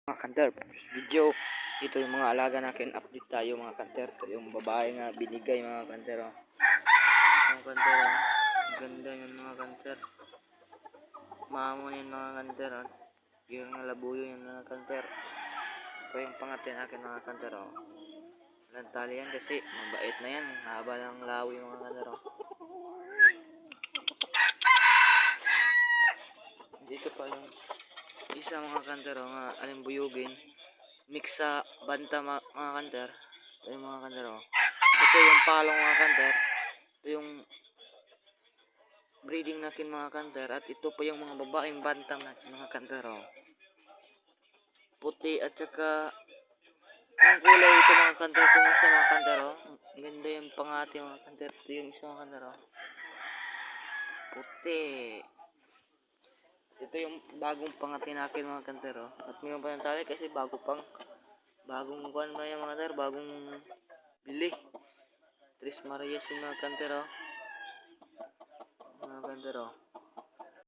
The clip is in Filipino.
Mga kanter, video. Ito yung mga alaga natin. Update tayo mga kanter. Ito yung babae nga binigay mga kanter. Oh. Mga kanter, oh. Ganda yan mga kanter. Maamon yan mga kanter. Oh. Yung nga labuyo yan mga kanter. Ito yung pangatin natin mga kanter. Oh. Nagtali yan kasi mabait na yan. Haba ng lawi mga kanter. Oh. Dito pa yung isa mga kanter. Oh, nga alimbuyugin. Mix sa banta mga kanter. Ito yung mga kanter. Oh. Ito yung palong mga kanter. Ito yung breeding natin mga kanter. At ito pa yung mga babaeng bantang natin mga kanter. Oh. Puti at saka ang kulay ito mga kanter. Itong isa mga kanter. Oh. Ganda yung pangati mga kanter. Ito yung isa mga kanter. Oh. Puti. Ito yung bagong pangati natin mga kanter. Oh. At mayroon pa ng tali kasi bagong kuhan ba yung mga kanter. Bagong bili. Tris Marias yung mga kanter. Oh. Mga kanter. Oh.